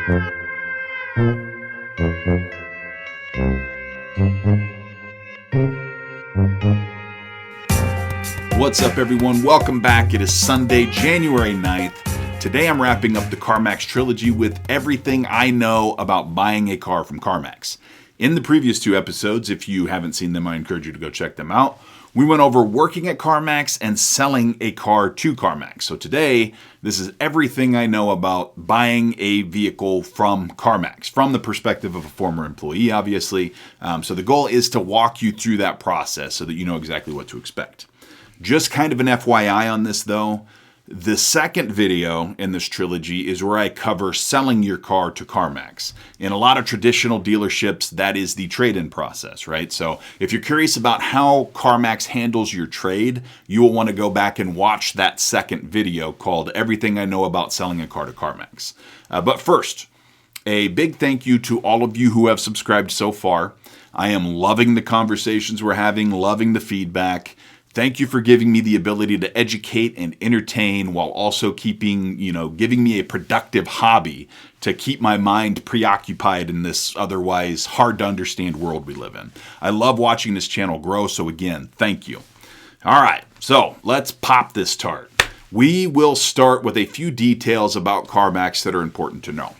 What's up, everyone? Welcome back. It is Sunday, January 9th. Today I'm wrapping up the CarMax trilogy with everything I know about buying a car from CarMax. In the previous two episodes, if you haven't seen them, I encourage you to go check them out. We went over working at CarMax and selling a car to CarMax. So today, this is everything I know about buying a vehicle from CarMax, from the perspective of a former employee, obviously. So the goal is to walk you through that process so that you know exactly what to expect. Just kind of an FYI on this though, the second video in this trilogy is where I cover selling your car to CarMax. In a lot of traditional dealerships, that is the trade-in process, right? So if you're curious about how CarMax handles your trade, you will want to go back and watch that second video called Everything I Know About Selling a Car to CarMax. But first, a big thank you to all of you who have subscribed so far. I am loving the conversations we're having, loving the feedback. Thank you for giving me the ability to educate and entertain while also giving me a productive hobby to keep my mind preoccupied in this otherwise hard to understand world we live in. I love watching this channel grow, so again, thank you. All right, so let's pop this tart. We will start with a few details about CarMax that are important to know.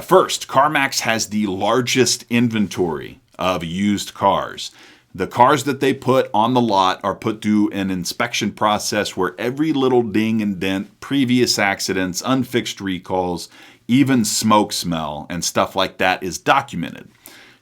First, CarMax has the largest inventory of used cars. The cars that they put on the lot are put through an inspection process where every little ding and dent, previous accidents, unfixed recalls, even smoke smell and stuff like that is documented.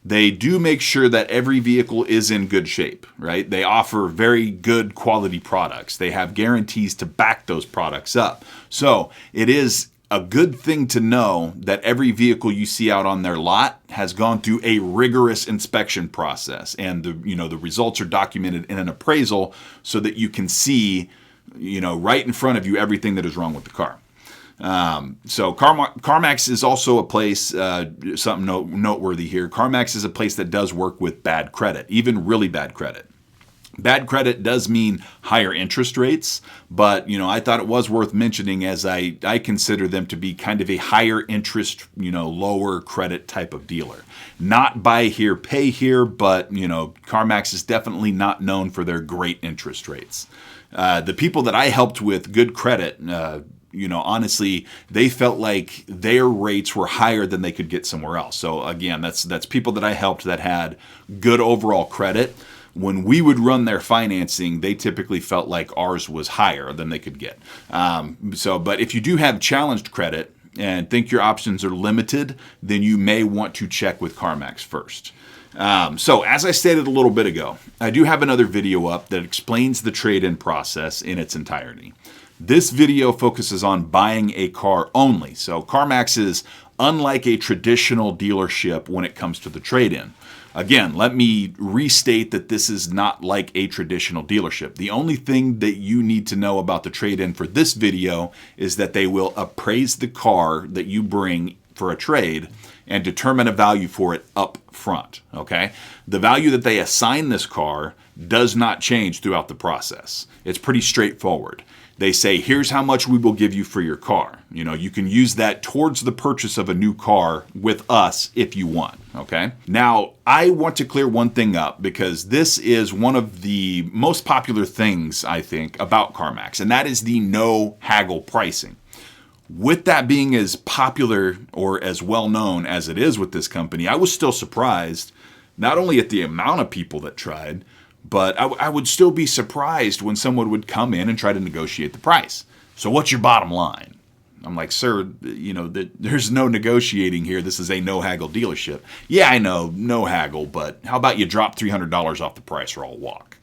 They do make sure that every vehicle is in good shape, right? They offer very good quality products. They have guarantees to back those products up. So it is a good thing to know that every vehicle you see out on their lot has gone through a rigorous inspection process, and the results are documented in an appraisal so that you can see, right in front of you everything that is wrong with the car. So CarMax is also a place, something noteworthy here. CarMax is a place that does work with bad credit, even really bad credit. Bad credit does mean higher interest rates, but I thought it was worth mentioning as I consider them to be kind of a higher interest, lower credit type of dealer. Not buy here, pay here, but CarMax is definitely not known for their great interest rates. The people that I helped with good credit, honestly, they felt like their rates were higher than they could get somewhere else. So again, that's people that I helped that had good overall credit. When we would run their financing, they typically felt like ours was higher than they could get. But if you do have challenged credit and think your options are limited, then you may want to check with CarMax first. So as I stated a little bit ago, I do have another video up that explains the trade-in process in its entirety. This video focuses on buying a car only. So CarMax is unlike a traditional dealership when it comes to the trade-in. Again, let me restate that this is not like a traditional dealership. The only thing that you need to know about the trade-in for this video is that they will appraise the car that you bring for a trade and determine a value for it up front, okay? The value that they assign this car does not change throughout the process. It's pretty straightforward. They say, here's how much we will give you for your car. You can use that towards the purchase of a new car with us if you want, okay? Now, I want to clear one thing up because this is one of the most popular things, I think, about CarMax, and that is the no haggle pricing. With that being as popular or as well known as it is with this company, I was still surprised, not only at the amount of people that tried, but I would still be surprised when someone would come in and try to negotiate the price. So what's your bottom line? I'm like, sir, there's no negotiating here. This is a no haggle dealership. Yeah, I know, no haggle, but how about you drop $300 off the price or I'll walk?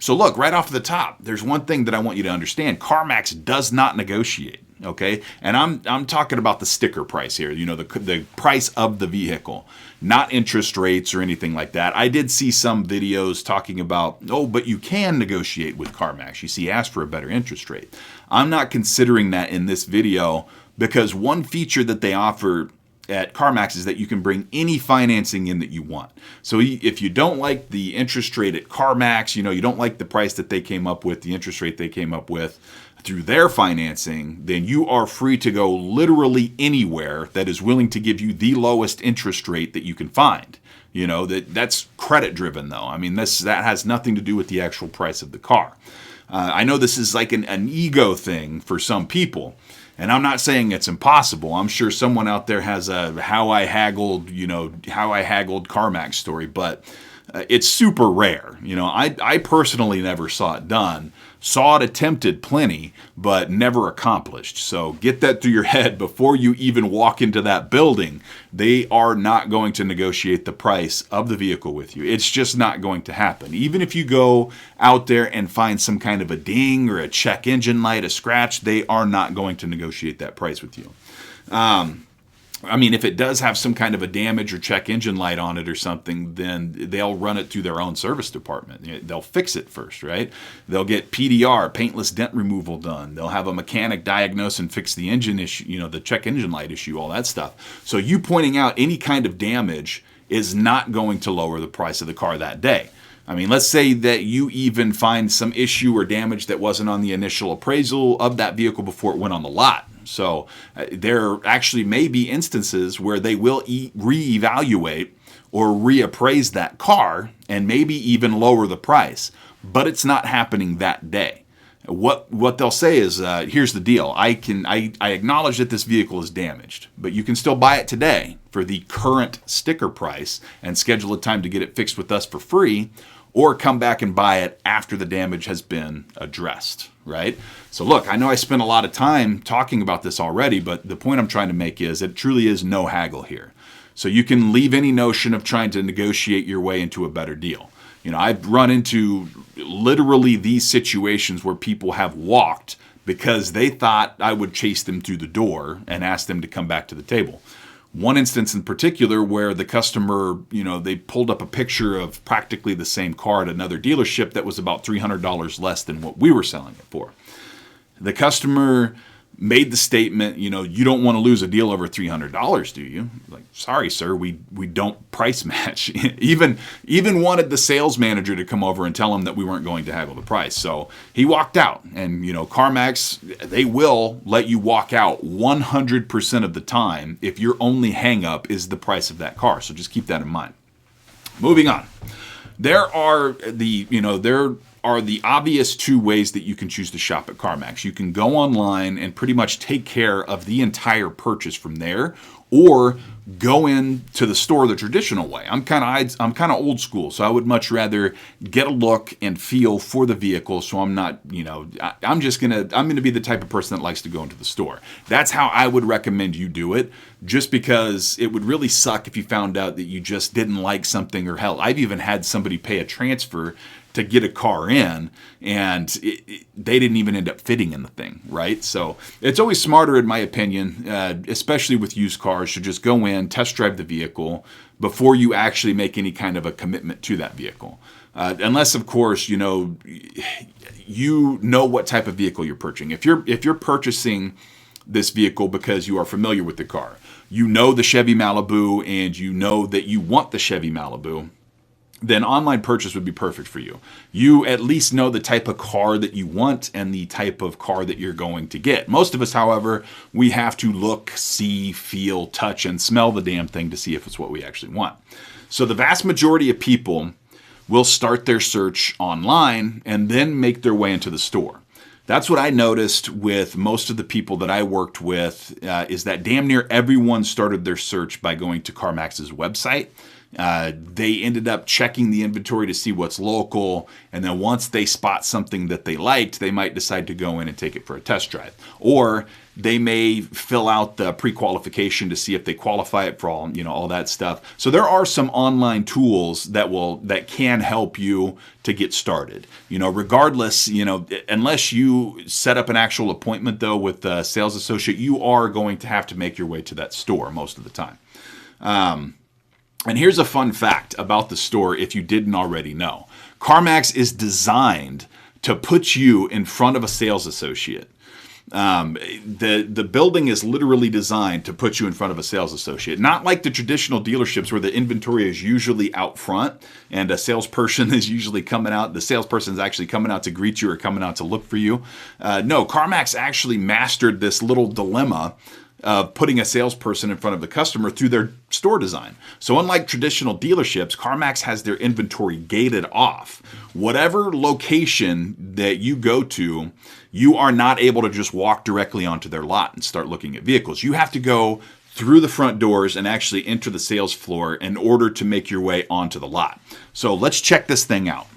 So look, right off the top, there's one thing that I want you to understand. CarMax does not negotiate. Okay, and I'm talking about the sticker price here, the price of the vehicle, not interest rates or anything like that. I did see some videos talking about, but you can negotiate with CarMax. You see, ask for a better interest rate. I'm not considering that in this video because one feature that they offer at CarMax is that you can bring any financing in that you want. So if you don't like the interest rate at CarMax, you don't like the price that they came up with, the interest rate they came up with, through their financing, then you are free to go literally anywhere that is willing to give you the lowest interest rate that you can find. That's credit driven though. I mean, that has nothing to do with the actual price of the car. I know this is like an ego thing for some people, and I'm not saying it's impossible. I'm sure someone out there has a how I haggled CarMax story, but it's super rare. I personally never saw it done. Saw it attempted plenty, but never accomplished. So get that through your head before you even walk into that building. They are not going to negotiate the price of the vehicle with you. It's just not going to happen. Even if you go out there and find some kind of a ding or a check engine light, a scratch, they are not going to negotiate that price with you. If it does have some kind of a damage or check engine light on it or something, then they'll run it through their own service department. They'll fix it first, right? They'll get PDR, paintless dent removal, done. They'll have a mechanic diagnose and fix the engine issue, the check engine light issue, all that stuff. So you pointing out any kind of damage is not going to lower the price of the car that day. Let's say that you even find some issue or damage that wasn't on the initial appraisal of that vehicle before it went on the lot. So there actually may be instances where they will reevaluate or reappraise that car and maybe even lower the price, but it's not happening that day. What they'll say is, here's the deal. I acknowledge that this vehicle is damaged, but you can still buy it today for the current sticker price and schedule a time to get it fixed with us for free, or come back and buy it after the damage has been addressed, right? So look, I know I spent a lot of time talking about this already, but the point I'm trying to make is it truly is no haggle here. So you can leave any notion of trying to negotiate your way into a better deal. I've run into literally these situations where people have walked because they thought I would chase them through the door and ask them to come back to the table. One instance in particular where the customer, they pulled up a picture of practically the same car at another dealership that was about $300 less than what we were selling it for. The customer made the statement, you don't want to lose a deal over $300, do you? Like, sorry, sir, we don't price match. even wanted the sales manager to come over and tell him that we weren't going to haggle the price. So he walked out, and CarMax, they will let you walk out 100% of the time if your only hang up is the price of that car. So just keep that in mind. Moving on. There are the obvious two ways that you can choose to shop at CarMax. You can go online and pretty much take care of the entire purchase from there, or go into the store the traditional way. I'm kind of old school, so I would much rather get a look and feel for the vehicle. So I'm not, I'm gonna be the type of person that likes to go into the store. That's how I would recommend you do it. Just because it would really suck if you found out that you just didn't like something, or hell, I've even had somebody pay a transfer to get a car in, and they didn't even end up fitting in the thing, right? So it's always smarter, in my opinion, especially with used cars, to just go in, test drive the vehicle before you actually make any kind of a commitment to that vehicle. Unless, of course, you know what type of vehicle you're purchasing. If you're purchasing this vehicle because you are familiar with the car, you know the Chevy Malibu, and you know that you want the Chevy Malibu, then online purchase would be perfect for you. You at least know the type of car that you want and the type of car that you're going to get. Most of us, however, we have to look, see, feel, touch, and smell the damn thing to see if it's what we actually want. So the vast majority of people will start their search online and then make their way into the store. That's what I noticed with most of the people that I worked with, is that damn near everyone started their search by going to CarMax's website. They ended up checking the inventory to see what's local, and then once they spot something that they liked, they might decide to go in and take it for a test drive. Or they may fill out the pre-qualification to see if they qualify it for all that stuff. So there are some online tools that can help you to get started. Regardless, unless you set up an actual appointment though with a sales associate, you are going to have to make your way to that store most of the time. And here's a fun fact about the store if you didn't already know. CarMax is designed to put you in front of a sales associate. The building is literally designed to put you in front of a sales associate. Not like the traditional dealerships where the inventory is usually out front and a salesperson is usually coming out. The salesperson is actually coming out to greet you or coming out to look for you. No, CarMax actually mastered this little dilemma of putting a salesperson in front of the customer through their store design. So unlike traditional dealerships, CarMax has their inventory gated off. Whatever location that you go to, you are not able to just walk directly onto their lot and start looking at vehicles. You have to go through the front doors and actually enter the sales floor in order to make your way onto the lot. So let's check this thing out.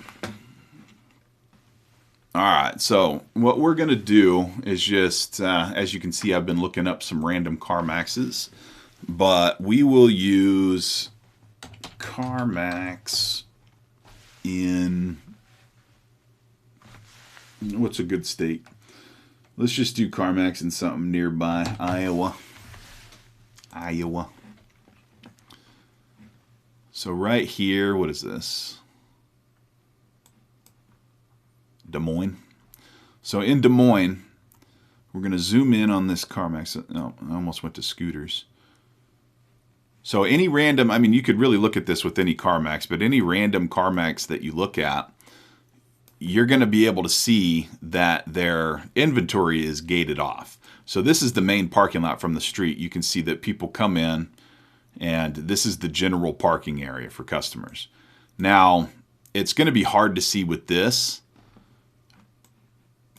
All right, so what we're going to do is just, as you can see, I've been looking up some random CarMaxes, but we will use CarMax in, what's a good state? Let's just do CarMax in something nearby, Iowa. So right here, what is this? Des Moines. So in Des Moines, we're going to zoom in on this CarMax. No, I almost went to scooters. So any random, I mean, you could really look at this with any CarMax, but any random CarMax that you look at, you're going to be able to see that their inventory is gated off. So this is the main parking lot from the street. You can see that people come in, and this is the general parking area for customers. Now, it's going to be hard to see with this,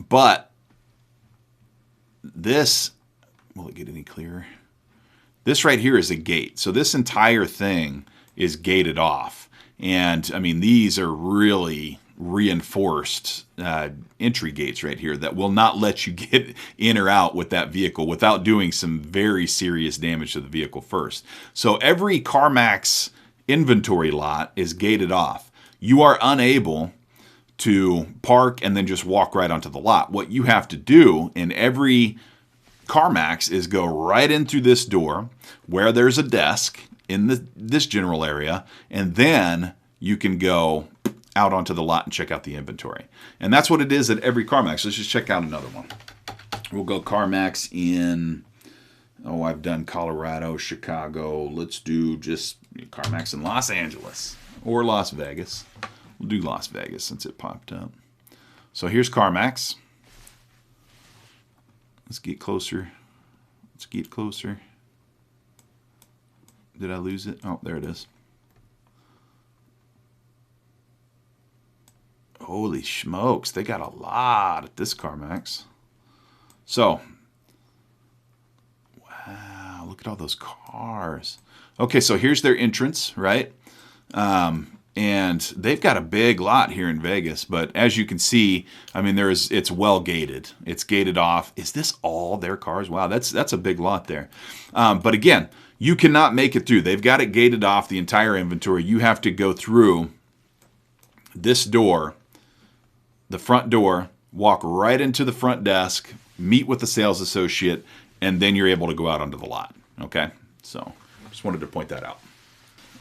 but this, will it get any clearer? This right here is a gate. So this entire thing is gated off. And I mean, these are really reinforced entry gates right here that will not let you get in or out with that vehicle without doing some very serious damage to the vehicle first. So every CarMax inventory lot is gated off. You are unable to park and then just walk right onto the lot. What you have to do in every CarMax is go right in through this door where there's a desk in this general area, and then you can go out onto the lot and check out the inventory. And that's what it is at every CarMax. Let's just check out another one. We'll go CarMax in, oh, I've done Colorado, Chicago. Let's do just CarMax in Los Angeles or Las Vegas. We'll do Las Vegas since it popped up. So here's CarMax. Let's get closer. Let's get closer. Did I lose it? Oh, there it is. Holy smokes, they got a lot at this CarMax. So, wow, look at all those cars. Okay, so here's their entrance, right? And they've got a big lot here in Vegas, but as you can see, I mean, it's well gated. It's gated off. Is this all their cars? Wow, that's a big lot there. But again, you cannot make it through. They've got it gated off, the entire inventory. You have to go through this door, the front door, walk right into the front desk, meet with the sales associate, and then you're able to go out onto the lot. Okay? So just wanted to point that out.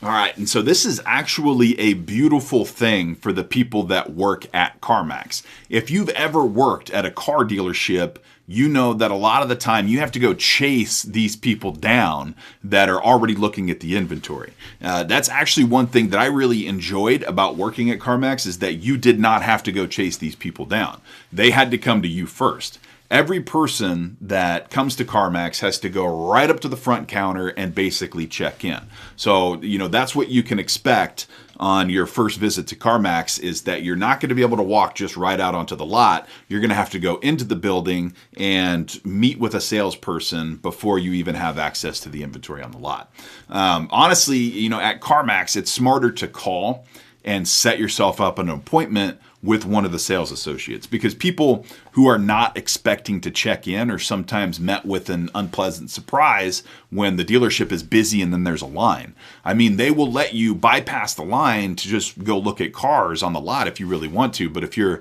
All right, and so this is actually a beautiful thing for the people that work at CarMax. If you've ever worked at a car dealership, you know that a lot of the time you have to go chase these people down that are already looking at the inventory. That's actually one thing that I really enjoyed about working at CarMax is that you did not have to go chase these people down. They had to come to you first. Every person that comes to CarMax has to go right up to the front counter and basically check in. So, that's what you can expect on your first visit to CarMax is that you're not going to be able to walk just right out onto the lot. You're going to have to go into the building and meet with a salesperson before you even have access to the inventory on the lot. Honestly, at CarMax, it's smarter to call and set yourself up an appointment with one of the sales associates, because people who are not expecting to check in are sometimes met with an unpleasant surprise when the dealership is busy and then there's a line. I mean, they will let you bypass the line to just go look at cars on the lot if you really want to, but if you're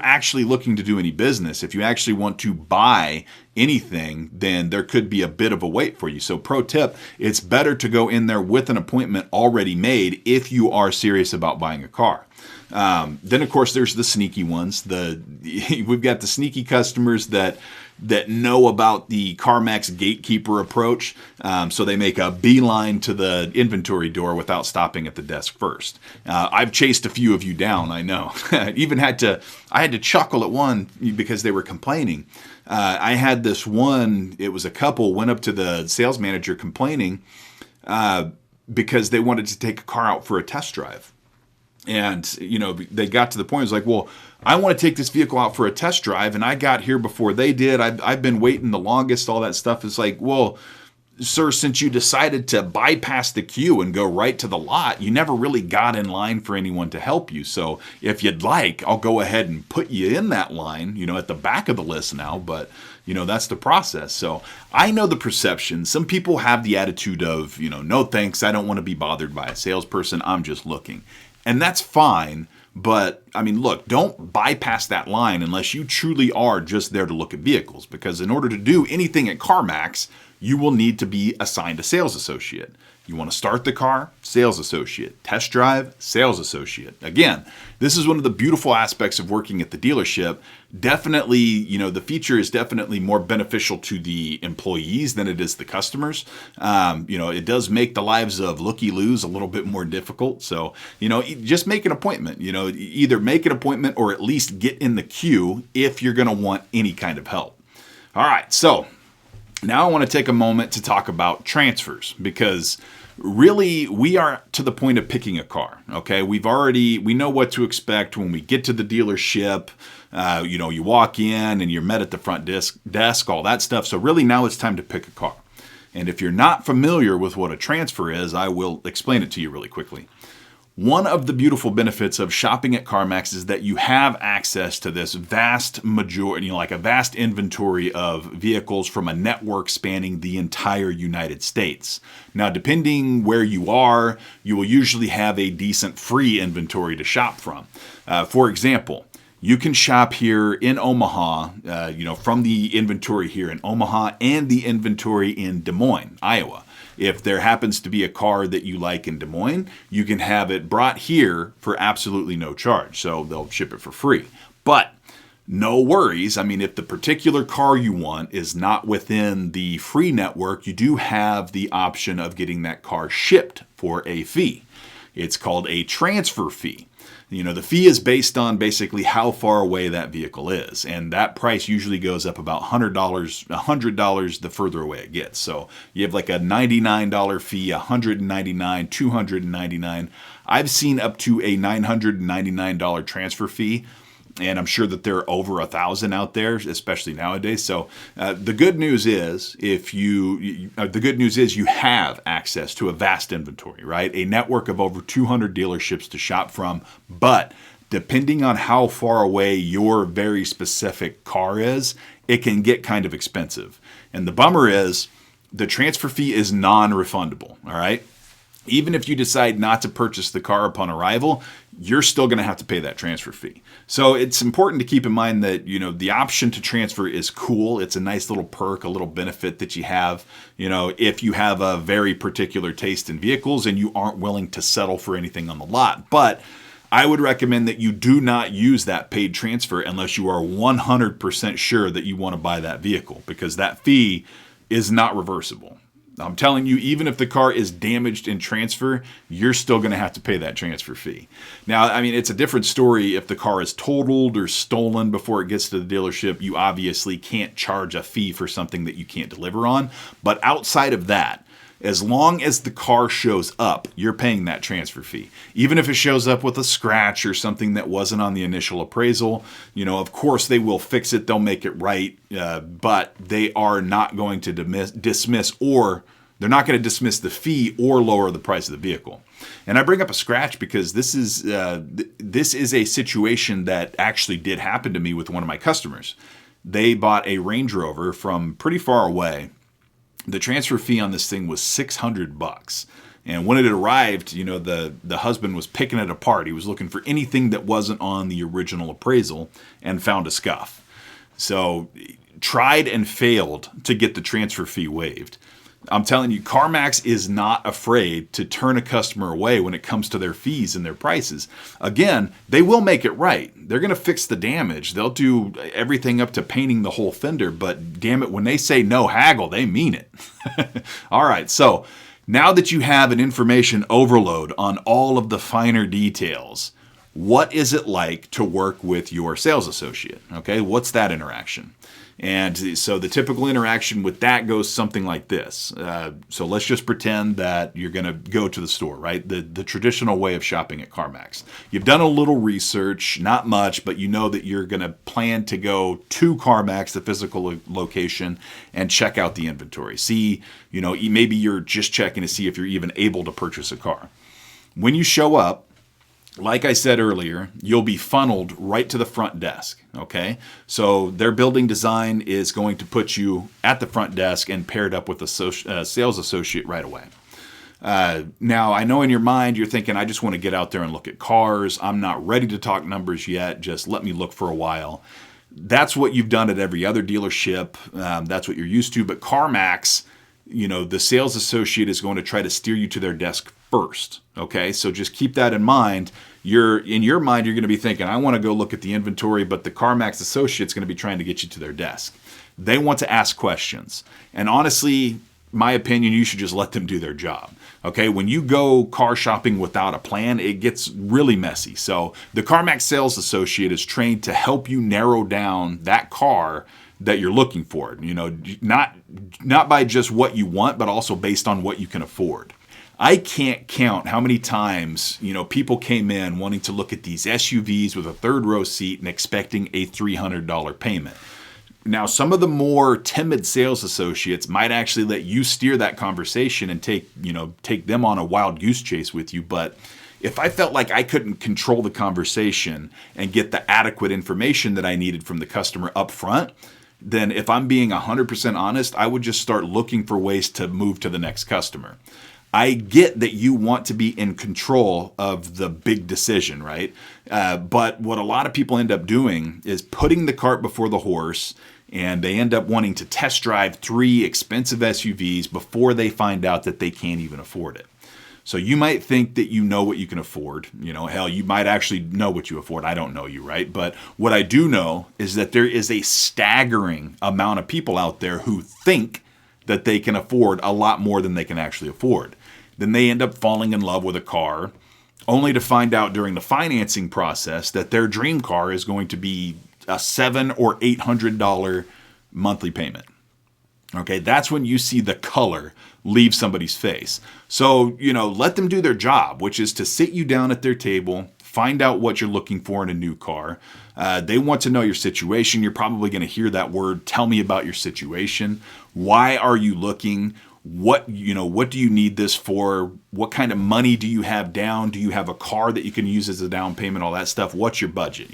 actually looking to do any business, if you actually want to buy anything, then there could be a bit of a wait for you. So pro tip, it's better to go in there with an appointment already made if you are serious about buying a car. Then, of course, there's the sneaky ones. We've got the sneaky customers that that know about the CarMax gatekeeper approach. So they make a beeline to the inventory door without stopping at the desk first. I've chased a few of you down, I know. I had to chuckle at one because they were complaining. I had this one, it was a couple, went up to the sales manager complaining because they wanted to take a car out for a test drive. And, they got to the point, it was like, well, I want to take this vehicle out for a test drive, and I got here before they did. I've been waiting the longest, all that stuff. It's like, well, sir, since you decided to bypass the queue and go right to the lot, you never really got in line for anyone to help you. So if you'd like, I'll go ahead and put you in that line, at the back of the list now, but that's the process. So I know the perception. Some people have the attitude of, no thanks, I don't want to be bothered by a salesperson, I'm just looking. And that's fine, but look, don't bypass that line unless you truly are just there to look at vehicles, because in order to do anything at CarMax, you will need to be assigned a sales associate. You want to start the car? Sales associate. Test drive? Sales associate. Again, this is one of the beautiful aspects of working at the dealership. Definitely, the feature is definitely more beneficial to the employees than it is the customers. It does make the lives of looky-loos a little bit more difficult. So, just make an appointment. Either make an appointment or at least get in the queue if you're going to want any kind of help. All right, so now I want to take a moment to talk about transfers, because really we are to the point of picking a car. Okay, we know what to expect when we get to the dealership. You walk in and you're met at the front desk, all that stuff. So really now it's time to pick a car. And if you're not familiar with what a transfer is, I will explain it to you really quickly. One of the beautiful benefits of shopping at CarMax is that you have access to this vast majority, like a vast inventory of vehicles from a network spanning the entire United States. Now, depending where you are, you will usually have a decent free inventory to shop from. For example, you can shop here in Omaha, from the inventory here in Omaha and the inventory in Des Moines, Iowa. If there happens to be a car that you like in Des Moines, you can have it brought here for absolutely no charge. So they'll ship it for free. But no worries. If the particular car you want is not within the free network, you do have the option of getting that car shipped for a fee. It's called a transfer fee. The fee is based on basically how far away that vehicle is. And that price usually goes up about $100 the further away it gets. So you have like a $99 fee, $199, $299. I've seen up to a $999 transfer fee. And I'm sure that there are over 1,000 out there, especially nowadays. So the good news is, you have access to a vast inventory, right? A network of over 200 dealerships to shop from. But depending on how far away your very specific car is, it can get kind of expensive. And the bummer is, the transfer fee is non-refundable. All right. Even if you decide not to purchase the car upon arrival, you're still going to have to pay that transfer fee. So it's important to keep in mind that, the option to transfer is cool. It's a nice little perk, a little benefit that you have, if you have a very particular taste in vehicles and you aren't willing to settle for anything on the lot. But I would recommend that you do not use that paid transfer unless you are 100% sure that you want to buy that vehicle, because that fee is not reversible. I'm telling you, even if the car is damaged in transfer, you're still going to have to pay that transfer fee. Now, it's a different story if the car is totaled or stolen before it gets to the dealership. You obviously can't charge a fee for something that you can't deliver on. But outside of that, as long as the car shows up, you're paying that transfer fee. Even if it shows up with a scratch or something that wasn't on the initial appraisal, of course they will fix it. They'll make it right. But they are not going to dismiss the fee or lower the price of the vehicle. And I bring up a scratch because this is a situation that actually did happen to me with one of my customers. They bought a Range Rover from pretty far away. The transfer fee on this thing was $600. And when it arrived, the husband was picking it apart. He was looking for anything that wasn't on the original appraisal and found a scuff. So tried and failed to get the transfer fee waived. I'm telling you, CarMax is not afraid to turn a customer away when it comes to their fees and their prices. Again, they will make it right. They're going to fix the damage. They'll do everything up to painting the whole fender, but damn it, when they say no haggle, they mean it. All right, so now that you have an information overload on all of the finer details, what is it like to work with your sales associate? Okay, what's that interaction? And so the typical interaction with that goes something like this. So let's just pretend that you're going to go to the store, right? The traditional way of shopping at CarMax. You've done a little research, not much, but you know that you're going to plan to go to CarMax, the physical location, and check out the inventory. See, maybe you're just checking to see if you're even able to purchase a car. When you show up, like I said earlier, you'll be funneled right to the front desk, okay? So their building design is going to put you at the front desk and paired up with a sales associate right away. Now, I know in your mind you're thinking, I just want to get out there and look at cars. I'm not ready to talk numbers yet. Just let me look for a while. That's what you've done at every other dealership. That's what you're used to. But CarMax, the sales associate is going to try to steer you to their desk first. Okay, so just keep that in mind. In your mind, you're going to be thinking, I want to go look at the inventory, but the CarMax associate's going to be trying to get you to their desk. They want to ask questions. And honestly, my opinion, you should just let them do their job. Okay, when you go car shopping without a plan, it gets really messy. So the CarMax sales associate is trained to help you narrow down that car that you're looking for. Not by just what you want, but also based on what you can afford. I can't count how many times, people came in wanting to look at these SUVs with a third row seat and expecting a $300 payment. Now, some of the more timid sales associates might actually let you steer that conversation and take them on a wild goose chase with you. But if I felt like I couldn't control the conversation and get the adequate information that I needed from the customer up front, then if I'm being 100% honest, I would just start looking for ways to move to the next customer. I get that you want to be in control of the big decision, right? But what a lot of people end up doing is putting the cart before the horse, and they end up wanting to test drive 3 expensive SUVs before they find out that they can't even afford it. So you might think that you know what you can afford. Hell, you might actually know what you afford. I don't know you, right? But what I do know is that there is a staggering amount of people out there who think that they can afford a lot more than they can actually afford. Then they end up falling in love with a car, only to find out during the financing process that their dream car is going to be a $700 or $800 monthly payment. Okay, that's when you see the color leave somebody's face. So, let them do their job, which is to sit you down at their table, find out what you're looking for in a new car. They want to know your situation. You're probably going to hear that word, tell me about your situation. Why are you looking? What do you need this for? What kind of money do you have down? Do you have a car that you can use as a down payment? All that stuff. What's your budget?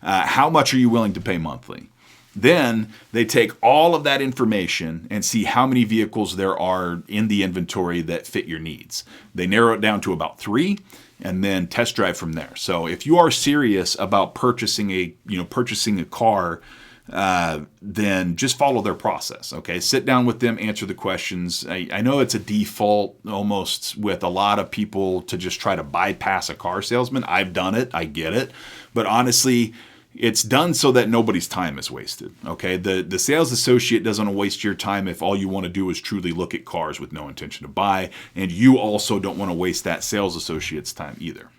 How much are you willing to pay monthly? Then they take all of that information and see how many vehicles there are in the inventory that fit your needs. They narrow it down to about 3 and then test drive from there. So if you are serious about purchasing a car, then just follow their process. Okay, sit down with them, answer the questions. I know it's a default almost with a lot of people to just try to bypass a car salesman. I've done it. I get it. But honestly, it's done so that nobody's time is wasted. Okay, the sales associate doesn't want to waste your time if all you want to do is truly look at cars with no intention to buy, and you also don't want to waste that sales associate's time either.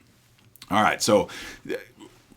All right, so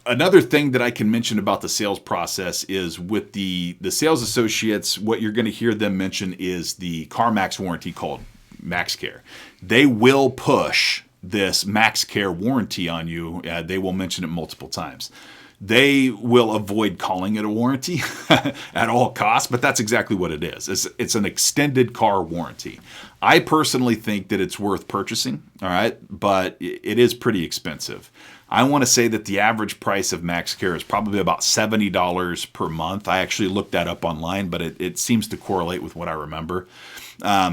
another thing that I can mention about the sales process is with the sales associates, what you're going to hear them mention is the CarMax warranty called MaxCare. They will push this MaxCare warranty on you. They will mention it multiple times. They will avoid calling it a warranty at all costs, but that's exactly what it is. It's an extended car warranty. I personally think that it's worth purchasing, all right, but it is pretty expensive. I want to say that the average price of MaxCare is probably about $70 per month. I actually looked that up online, but it seems to correlate with what I remember.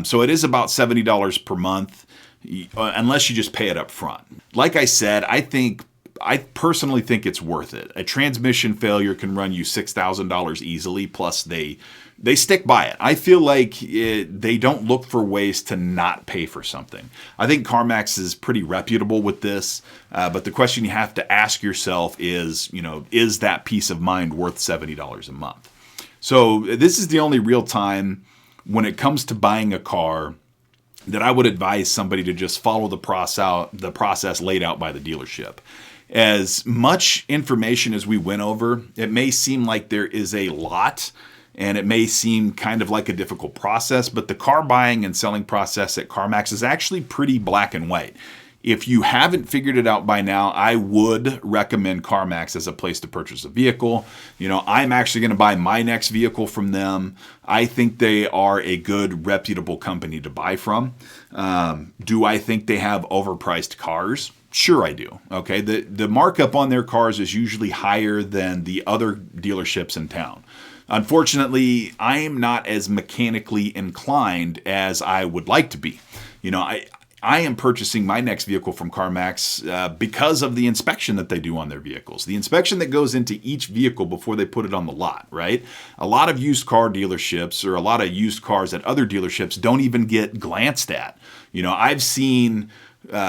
So it is about $70 per month, unless you just pay it up front. Like I said, I think I personally think it's worth it. A transmission failure can run you $6,000 easily, plus they stick by it. I feel like they don't look for ways to not pay for something. I think CarMax is pretty reputable with this, but the question you have to ask yourself is, is that peace of mind worth $70 a month? So this is the only real time when it comes to buying a car that I would advise somebody to just follow the process laid out by the dealership. As much information as we went over, it may seem like there is a lot, and it may seem kind of like a difficult process, but the car buying and selling process at CarMax is actually pretty black and white. If you haven't figured it out by now, I would recommend CarMax as a place to purchase a vehicle. I'm actually going to buy my next vehicle from them. I think they are a good, reputable company to buy from. Do I think they have overpriced cars? Sure I do. Okay, the markup on their cars is usually higher than the other dealerships in town. Unfortunately, I am not as mechanically inclined as I would like to be. I am purchasing my next vehicle from CarMax because of the inspection that they do on their vehicles. The inspection that goes into each vehicle before they put it on the lot, right? A lot of used car dealerships or a lot of used cars at other dealerships don't even get glanced at. I've seen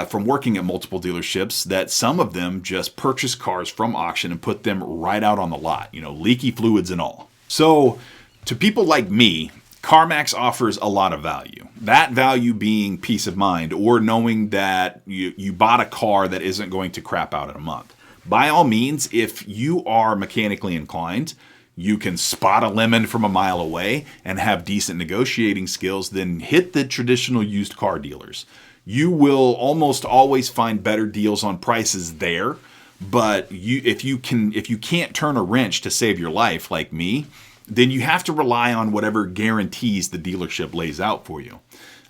from working at multiple dealerships that some of them just purchase cars from auction and put them right out on the lot, leaky fluids and all. So to people like me, CarMax offers a lot of value. That value being peace of mind, or knowing that you bought a car that isn't going to crap out in a month. By all means, if you are mechanically inclined, you can spot a lemon from a mile away and have decent negotiating skills, then hit the traditional used car dealers. You will almost always find better deals on prices there, but if you can't turn a wrench to save your life like me, then you have to rely on whatever guarantees the dealership lays out for you.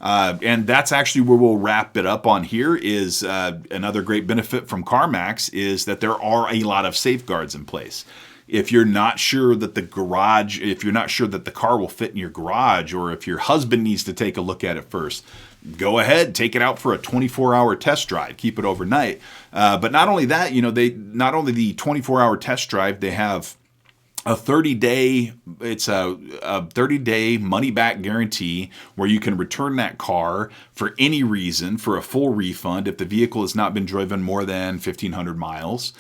And that's actually where we'll wrap it up on here. Is another great benefit from CarMax is that there are a lot of safeguards in place. If you're not sure that the car will fit in your garage, or if your husband needs to take a look at it first, go ahead, take it out for a 24-hour test drive, keep it overnight. But not only that, not only the 24-hour test drive, they have a 30-day money-back guarantee where you can return that car for any reason for a full refund if the vehicle has not been driven more than 1,500 miles.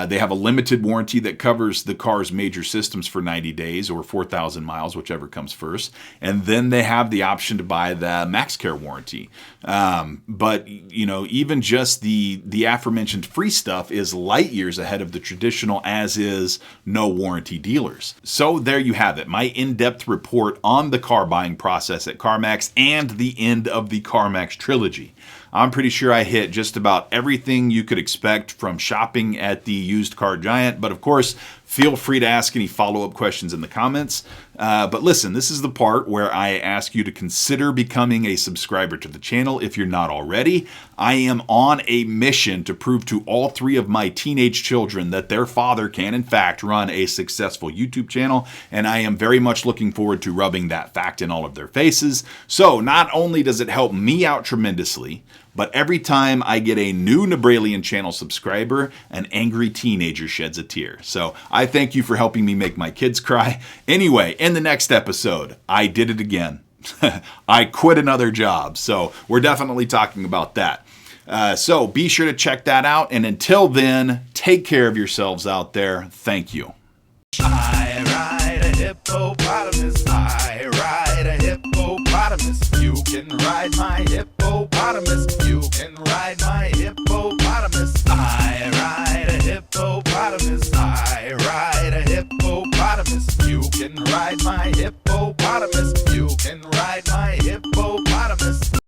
They have a limited warranty that covers the car's major systems for 90 days or 4,000 miles, whichever comes first. And then they have the option to buy the MaxCare warranty. But even just the aforementioned free stuff is light years ahead of the traditional as is no warranty dealers. So there you have it, my in-depth report on the car buying process at CarMax and the end of the CarMax trilogy. I'm pretty sure I hit just about everything you could expect from shopping at the used car giant. But of course, feel free to ask any follow-up questions in the comments. But listen, this is the part where I ask you to consider becoming a subscriber to the channel if you're not already. I am on a mission to prove to all three of my teenage children that their father can, in fact, run a successful YouTube channel. And I am very much looking forward to rubbing that fact in all of their faces. So not only does it help me out tremendously, but every time I get a new NebrAlien channel subscriber, an angry teenager sheds a tear. So I thank you for helping me make my kids cry. Anyway, in the next episode, I did it again. I quit another job. So we're definitely talking about that. So be sure to check that out. And until then, take care of yourselves out there. Thank you. I ride a hippopotamus. I ride a hippopotamus. You can ride my hippopotamus. You can ride my hippopotamus.